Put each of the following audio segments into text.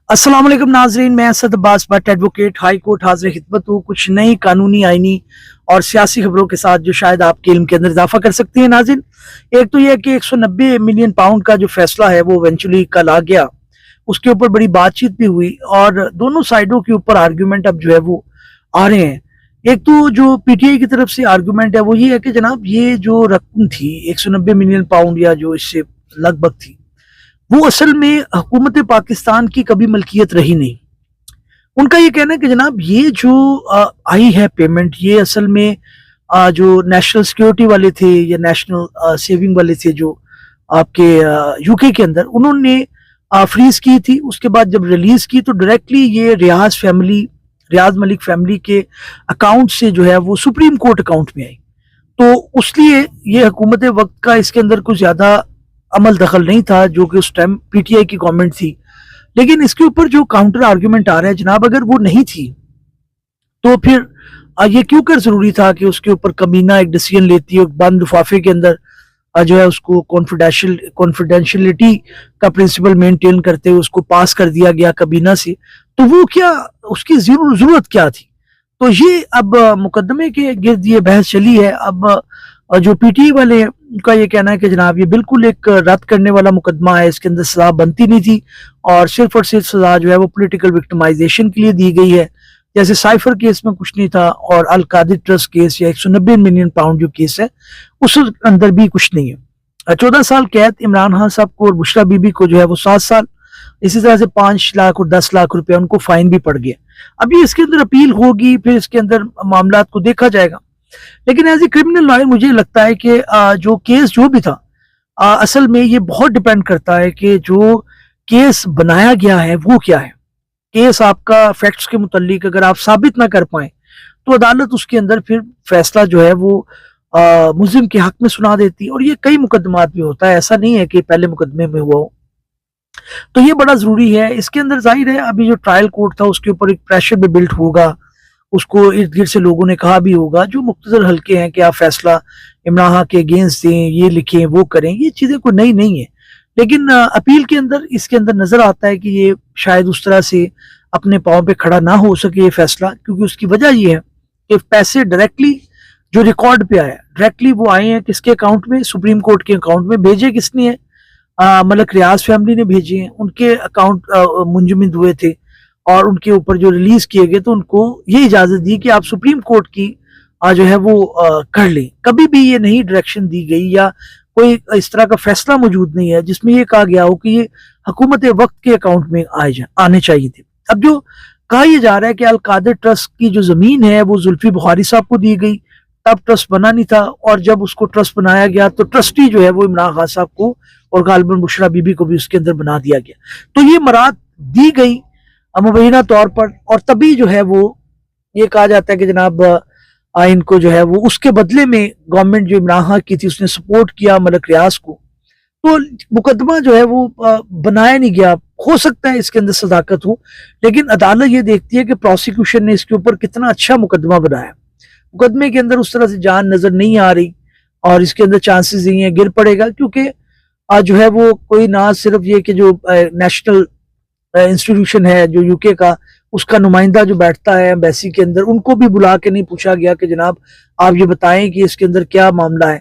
अस्सलाम वालेकुम नाजरीन, मैं Asad Abbas Bhatt advocate high court हाजिर खिदमत हूँ कुछ नई कानूनी आईनी और सियासी खबरों के साथ जो शायद आपके इल्म के अंदर इजाफा कर सकती है। नाज़रीन, एक तो यह कि 190 मिलियन पाउंड का जो फैसला है वो इवेंचुअली कल आ गया। उसके ऊपर बड़ी बातचीत भी हुई और दोनों साइडों के ऊपर आर्ग्यूमेंट अब जो है वो आ रहे हैं। एक तो जो पीटीआई की तरफ से आर्ग्यूमेंट है वो ये है कि जनाब ये जो रकम थी 190 मिलियन पाउंड या जो इससे लगभग थी, वो असल में हुकूमत पाकिस्तान की कभी मलकियत रही नहीं। उनका ये कहना है कि जनाब ये जो आई है पेमेंट, ये असल में जो नेशनल सिक्योरिटी वाले थे या नेशनल सेविंग वाले थे जो आपके यूके के अंदर, उन्होंने फ्रीज की थी। उसके बाद जब रिलीज की तो डायरेक्टली ये रियाज मलिक फैमिली के अकाउंट से जो है वो सुप्रीम कोर्ट अकाउंट में आई। तो उसलिए ये हुकूमत वक्त का इसके अंदर कुछ ज्यादा अमल दखल नहीं था, जो कि उस टाइम पीटीआई की गवर्नमेंट थी। लेकिन इसके ऊपर जो काउंटर आर्ग्यूमेंट आ रहा है, जनाब अगर वो नहीं थी तो फिर ये क्यों कर जरूरी था कि उसके ऊपर कमीना एक डिसीजन लेती है बंद लिफाफे के अंदर, जो है उसको कॉन्फिडेंशियलिटी का प्रिंसिपल मेंटेन करते हुए उसको पास कर दिया गया कबीना से। तो वो क्या, उसकी जरूरत क्या थी? तो ये अब मुकदमे के गिर्द ये बहस चली है। अब जो पीटीआई वाले का ये कहना है कि जनाब ये बिल्कुल एक रद्द करने वाला मुकदमा है, इसके अंदर सजा बनती नहीं थी और सिर्फ सजा जो है वो पॉलिटिकल विक्टिमाइजेशन के लिए दी गई है। जैसे साइफर केस में कुछ नहीं था और अल कादिर ट्रस्ट केस या 190 मिलियन पाउंड जो केस है उस अंदर भी कुछ नहीं है। 14 साल कैद इमरान खान साहब को और बुशरा बीबी को जो है वो 7 साल, इसी तरह से 5 लाख और 10 लाख रुपया उनको फाइन भी पड़ गया। अभी इसके अंदर अपील होगी, फिर इसके अंदर मामला को देखा जाएगा। लेकिन एज ए क्रिमिनल लॉयर मुझे लगता है कि जो केस जो भी था, असल में ये बहुत डिपेंड करता है कि जो केस बनाया गया है वो क्या है। केस आपका फैक्ट्स के मुतालिक अगर आप साबित ना कर पाए तो अदालत उसके अंदर फिर फैसला जो है वो मुल्जिम के हक में सुना देती है। और ये कई मुकदमात में होता है, ऐसा नहीं है कि पहले मुकदमे में हुआ हो। तो ये बड़ा जरूरी है। इसके अंदर जाहिर है अभी जो ट्रायल कोर्ट था उसके ऊपर एक प्रेशर भी बिल्ट होगा, उसको इर्द गिर्द से लोगों ने कहा भी होगा जो मुख्तसर हल्के हैं कि आप फैसला इमरान खान के अगेंस्ट दें, ये लिखें, वो करें। ये चीज़ें कोई नई नहीं है, लेकिन अपील के अंदर इसके अंदर नजर आता है कि ये शायद उस तरह से अपने पाँव पे खड़ा ना हो सके ये फैसला, क्योंकि उसकी वजह ये है कि पैसे डायरेक्टली जो रिकॉर्ड पे आया, डायरेक्टली वो आए हैं किसके अकाउंट में? सुप्रीम कोर्ट के अकाउंट में। भेजे किसने है? मलक रियाज फैमिली ने भेजे हैं, उनके अकाउंट मुंजमद हुए थे और उनके ऊपर जो रिलीज किए गए तो उनको ये इजाजत दी कि आप सुप्रीम कोर्ट की जो है वो कर लें। कभी भी ये नहीं डायरेक्शन दी गई या कोई इस तरह का फैसला मौजूद नहीं है जिसमें ये कहा गया हो कि ये हुकूमत वक्त के अकाउंट में आने चाहिए थे। अब जो कहा यह जा रहा है कि अल कादिर ट्रस्ट की जो जमीन है वो जुल्फी बुखारी साहब को दी गई, तब ट्रस्ट बना नहीं था, और जब उसको ट्रस्ट बनाया गया तो ट्रस्टी जो है वो इमरान खान साहब को और गालिबन बुशरा बीबी को भी उसके अंदर बना दिया गया। तो ये मराद दी गई मुबैना तौर पर, और तभी जो है वो ये कहा जाता है कि जनाब इनको जो है वो उसके बदले में गवर्नमेंट जो इमरान खान की थी उसने सपोर्ट किया मलक रियाज को। तो मुकदमा जो है वो बनाया नहीं गया। हो सकता है इसके अंदर सदाकत हो, लेकिन अदालत ये देखती है कि प्रोसिक्यूशन ने इसके ऊपर कितना अच्छा मुकदमा बनाया। मुकदमे के अंदर उस तरह से जान नजर नहीं आ रही और इसके अंदर चांसेस नहीं है गिर पड़ेगा, क्योंकि जो है वो कोई ना सिर्फ ये कि जो नेशनल इंस्टीट्यूशन है जो यूके का, उसका नुमाइंदा जो बैठता है एम्बेसी के अंदर, उनको भी बुला के नहीं पूछा गया कि जनाब आप ये बताएं कि इसके अंदर क्या मामला है।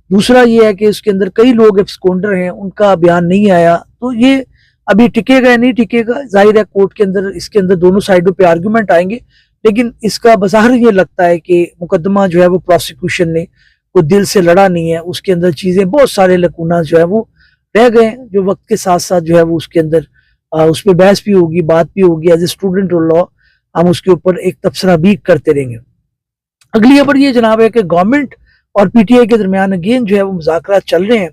दूसरा ये है कि इसके अंदर कई लोग एब्सकॉन्डर हैं, उनका बयान नहीं आया। तो ये अभी टिकेगा या नहीं टिकेगा, जाहिर है कोर्ट के अंदर इसके अंदर दोनों साइडों पे आर्गूमेंट आएंगे। लेकिन इसका बज़ाहिर ये लगता है कि मुकदमा जो है वो प्रोसिक्यूशन ने कोई दिल से लड़ा नहीं है, उसके अंदर चीजें बहुत सारे लकूना जो है वो रह गए, जो वक्त के साथ साथ जो है वो उसके अंदर उस पर बहस भी होगी, बात भी होगी। As a student of law हम उसके ऊपर एक तबसरा भी करते रहेंगे। अगली खबर ये जनाब है कि गवर्नमेंट और पीटीआई के दरमियान अगेन जो है वो मुज़ाकरात चल रहे हैं।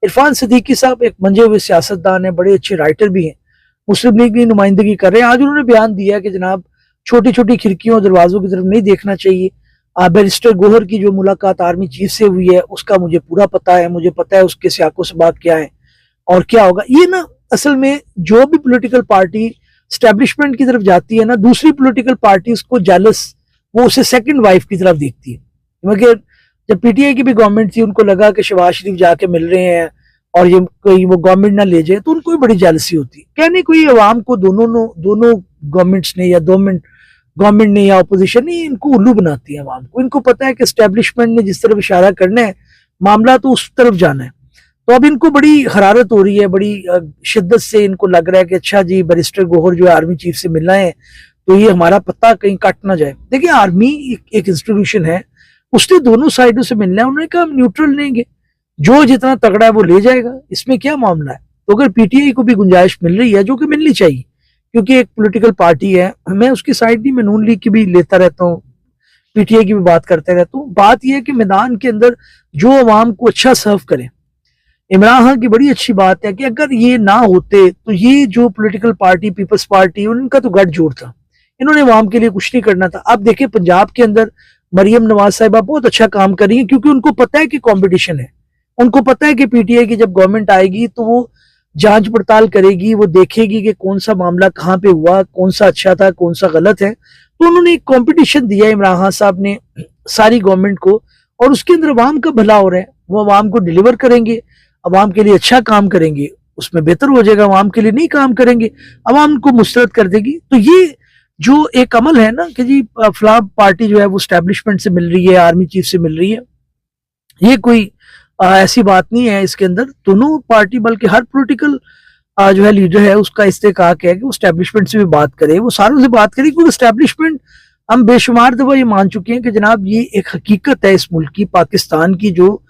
इरफान सिद्दीकी साहब एक मंजे हुए सियासतदान है, बड़े अच्छे राइटर भी हैं, मुस्लिम लीग की नुमाइंदगी कर रहे हैं। आज उन्होंने बयान दिया कि जनाब छोटी छोटी खिड़कियों और दरवाजों की तरफ नहीं देखना चाहिए। बैरिस्टर गोहर की जो मुलाकात आर्मी चीफ से हुई है उसका मुझे पूरा पता है, मुझे पता है उसके सियाको सबाक क्या है और क्या होगा। ये ना असल में जो भी पॉलिटिकल पार्टी स्टैब्लिशमेंट की तरफ जाती है ना, दूसरी पॉलिटिकल पार्टी उसको जेलस, वो उसे सेकंड वाइफ की तरफ देखती है। मगर जब पीटीआई की भी गवर्नमेंट थी उनको लगा कि शहबाज शरीफ जाके मिल रहे हैं और ये कोई वो गवर्नमेंट ना ले जाए तो उनको भी बड़ी जेलसी होती है। कहने को ये अवाम को दोनों गवर्नमेंट्स ने या गवर्नमेंट ने या अपोजिशन ने इनको उल्लू बनाती है अवाम को। इनको पता है कि एस्टेब्लिशमेंट ने जिस तरफ इशारा करना है मामला तो उस तरफ जाना है। तो अब इनको बड़ी हरारत हो रही है, बड़ी शिद्दत से इनको लग रहा है कि अच्छा जी बैरिस्टर गोहर जो है आर्मी चीफ से मिलना है तो ये हमारा पत्ता कहीं कट ना जाए। देखिए आर्मी एक इंस्टीट्यूशन है, उसने दोनों साइडों से मिलना है। उन्होंने कहा हम न्यूट्रल लेंगे, जो जितना तगड़ा है वो ले जाएगा, इसमें क्या मामला है। तो अगर पीटीआई को भी गुंजाइश मिल रही है, जो कि मिलनी चाहिए क्योंकि एक पॉलिटिकल पार्टी है, मैं उसकी साइड नहीं, मैं नून लीग की भी लेता रहता हूँ, पीटीआई की भी बात करते रहता हूँ। बात यह है कि मैदान के अंदर जो अवाम को अच्छा सर्व करे। इमरान खान की बड़ी अच्छी बात है कि अगर ये ना होते तो ये जो पॉलिटिकल पार्टी पीपल्स पार्टी उनका तो गठजोड़ था, इन्होंने अवाम के लिए कुछ नहीं करना था। अब देखिए पंजाब के अंदर मरियम नवाज साहिबा बहुत अच्छा काम कर रही है क्योंकि उनको पता है कि कंपटीशन है। उनको पता है कि पीटीआई की जब गवर्नमेंट आएगी तो वो जांच पड़ताल करेगी, वो देखेगी कि कौन सा मामला कहाँ पे हुआ, कौन सा अच्छा था, कौन सा गलत है। तो उन्होंने एक कंपटीशन दिया इमरान खान साहब ने सारी गवर्नमेंट को, और उसके अंदर अवाम का भला हो रहा है। वो अवाम को डिलीवर करेंगे, अवाम के लिए अच्छा काम करेंगे, उसमें बेहतर हो जाएगा। अवाम के लिए नहीं काम करेंगे, अवाम को मुस्तरद कर देगी। तो ये जो एक अमल है ना कि जी फलां पार्टी जो है वो स्टैब्लिशमेंट से मिल रही है, आर्मी चीफ से मिल रही है, ये कोई ऐसी बात नहीं है। इसके अंदर दोनों पार्टी बल्कि हर पॉलिटिकल जो है लीडर है उसका इस्तेकाक है कि वो स्टैब्लिशमेंट से भी बात करे, वो सारों से बात करे, क्योंकि स्टैब्लिशमेंट हम बेशुमार दफा ये मान चुके हैं कि जनाब ये एक हकीकत है इस मुल्क की, पाकिस्तान की, जो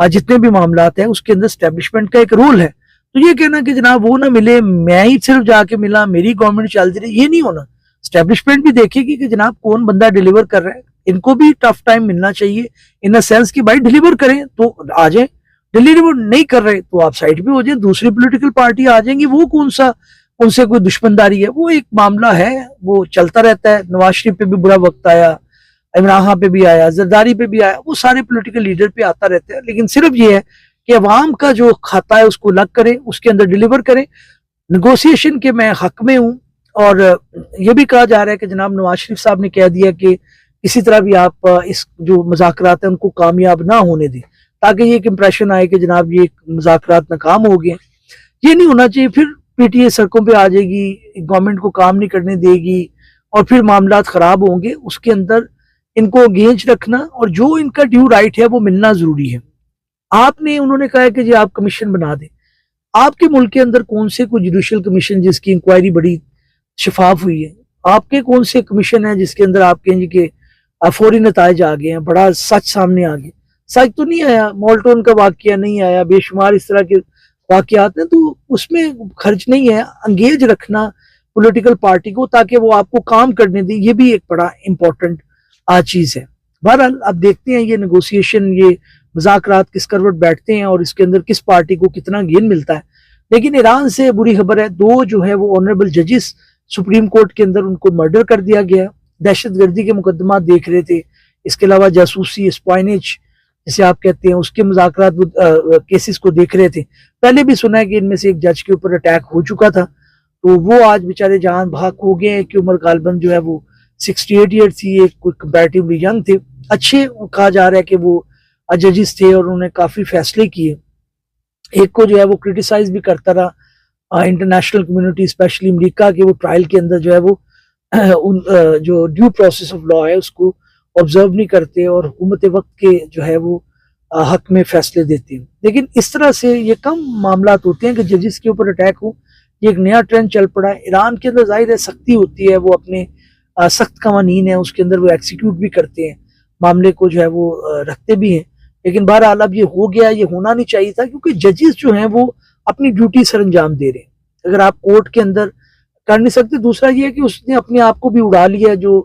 जितने भी मामला है उसके अंदर स्टैब्लिशमेंट का एक रोल है। तो ये कहना कि जनाब वो ना मिले, मैं ही सिर्फ जाके मिला, मेरी गवर्नमेंट चलती रही, ये नहीं होना। स्टैब्लिशमेंट भी देखेगी कि जनाब कौन बंदा डिलीवर कर रहा है। इनको भी टफ टाइम मिलना चाहिए इन अ सेंस कि भाई डिलीवर करें तो आ जाए, डिलीवर नहीं कर रहे तो आप साइड पे हो जाए, दूसरी पॉलिटिकल पार्टी आ जाएंगी। वो कौन सा उनसे कोई दुश्मनदारी है, वो एक मामला है, वो चलता रहता है। नवाज शरीफ पे भी बुरा वक्त आया, इमरान खान पे भी आया, जरदारी पे भी आया, वो सारे पॉलिटिकल लीडर पे आता रहता है। लेकिन सिर्फ ये है कि अवाम का जो खाता है उसको अलग करें, उसके अंदर डिलीवर करें। निगोसिएशन के मैं हक में हूँ, और ये भी कहा जा रहा है कि जनाब नवाज शरीफ साहब ने कह दिया कि किसी तरह भी आप इस जो मुज़ाकरात हैं उनको कामयाब ना होने दें, ताकि ये एक इंप्रेशन आए कि जनाब ये मुज़ाकरात नाकाम हो गए। ये नहीं होना चाहिए। फिर पीटीआई सड़कों पे आ जाएगी, गवर्नमेंट को काम नहीं करने देगी और फिर मामला खराब होंगे। उसके अंदर इनको गेंज रखना और जो इनका ड्यू राइट है वो मिलना जरूरी है। आपने उन्होंने कहा है कि जी आप कमीशन बना दें। आपके मुल्क के अंदर कौन से कोई जुडिशियल कमीशन जिसकी इंक्वायरी बड़ी शफाफ हुई है? आपके कौन से कमीशन है जिसके अंदर आप कहेंगे कि फौरी नताइज आ गए हैं, बड़ा सच सामने आ गए? सच तो नहीं आया, मॉल्टोन का वाकया नहीं आया, बेशुमार इस तरह के वाकयात हैं, तो उसमें खर्च नहीं है। अंगेज रखना पॉलिटिकल पार्टी को ताकि वो आपको काम करने दे, ये भी एक बड़ा इंपॉर्टेंट चीज है। बहरहाल अब देखते हैं ये नेगोशिएशन, ये मुज़ाकरात किस करवट बैठते हैं और इसके अंदर किस पार्टी को कितना गेन मिलता है। लेकिन ईरान से बुरी खबर है, दो जो है वो ऑनरेबल जजेस सुप्रीम कोर्ट के अंदर उनको मर्डर कर दिया गया। दहशतगर्दी के मुकदमा देख रहे थे, इसके अलावा जासूसी, स्पाइनेज जिसे आप कहते हैं, उसके मुज़ाकरात केसेस को देख रहे थे। पहले भी सुना है कि इनमें से एक जज के ऊपर अटैक हो चुका था, तो वो आज बेचारे जान भाग हो गए हैं कि उम्र गालबन जो है वो 68 ईयर थी, एक कंपैरेटिवली यंग थे। अच्छे कहा जा रहा है कि वो जजेस थे और उन्होंने काफी फैसले किए। एक को जो है वो क्रिटिसाइज भी करता रहा इंटरनेशनल कम्युनिटी, स्पेशली अमेरिका के, वो ट्रायल के अंदर जो है वो जो ड्यू प्रोसेस ऑफ लॉ है उसको ऑब्जर्व नहीं करते और हुकूमत वक्त के जो है वो हक में फैसले देते हैं। लेकिन इस तरह से ये कम मामला होते हैं कि जजेस के ऊपर अटैक हो। ये एक नया ट्रेंड चल पड़ा है। ईरान के अंदर जाहिर है सख्ती होती है, वो अपने सख्त कवानीन है उसके अंदर वो एग्जीक्यूट भी करते हैं, मामले को जो है वो रखते भी हैं। लेकिन बहरहाल अब ये हो गया, ये होना नहीं चाहिए था, क्योंकि जजेस जो हैं वो अपनी ड्यूटी सर अंजाम दे रहे हैं। अगर आप कोर्ट के अंदर कर नहीं सकते, दूसरा ये है कि उसने अपने आप को भी उड़ा लिया, जो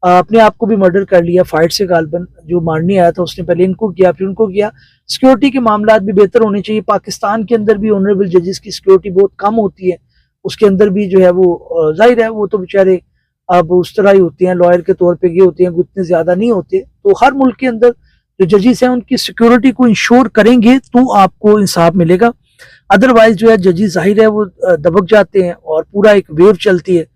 अपने आप को भी मर्डर कर लिया फाइट से गालबन, जो मारने आया था उसने पहले इनको किया फिर उनको किया। सिक्योरिटी के मामला भी बेहतर होने चाहिए। पाकिस्तान के अंदर भी ऑनरेबल जजेस की सिक्योरिटी बहुत कम होती है, उसके अंदर भी जो है वो जाहिर है वो तो बेचारे अब उस तरह ही होते हैं, लॉयर के तौर पे ये होते हैं, इतने ज्यादा नहीं होते। तो हर मुल्क के अंदर जो जजेस हैं उनकी सिक्योरिटी को इंश्योर करेंगे तो आपको इंसाफ मिलेगा। अदरवाइज जो है जजेस जाहिर है वो दबक जाते हैं और पूरा एक वेव चलती है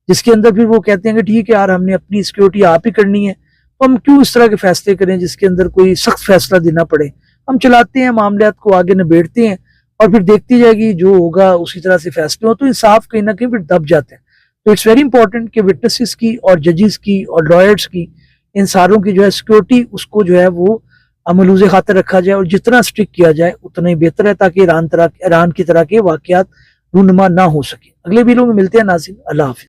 जिसके अंदर फिर वो कहते हैं कि ठीक है यार हमने अपनी सिक्योरिटी आप ही करनी है, तो हम क्यों इस तरह के फैसले करें जिसके अंदर कोई सख्त फैसला देना पड़े। हम चलाते हैं, मामलात को आगे निबेड़ते हैं और फिर देखती जाएगी जो होगा उसी तरह से फैसले हो, तो इंसाफ कहीं ना कहीं फिर दब जाते हैं। तो इट्स वेरी इंपॉर्टेंट कि विटनेसेस की और जजेस की और लॉयर्स की, इन सारों की जो है सिक्योरिटी, उसको जो है वो मलूज़े खातर रखा जाए और जितना स्ट्रिक्ट किया जाए उतना ही बेहतर है, ताकि ईरान की तरह के वाकयात रूनुमा ना हो सके। अगले वीडियो में मिलते हैं नाज़रीन, अल्लाह हाफिज़।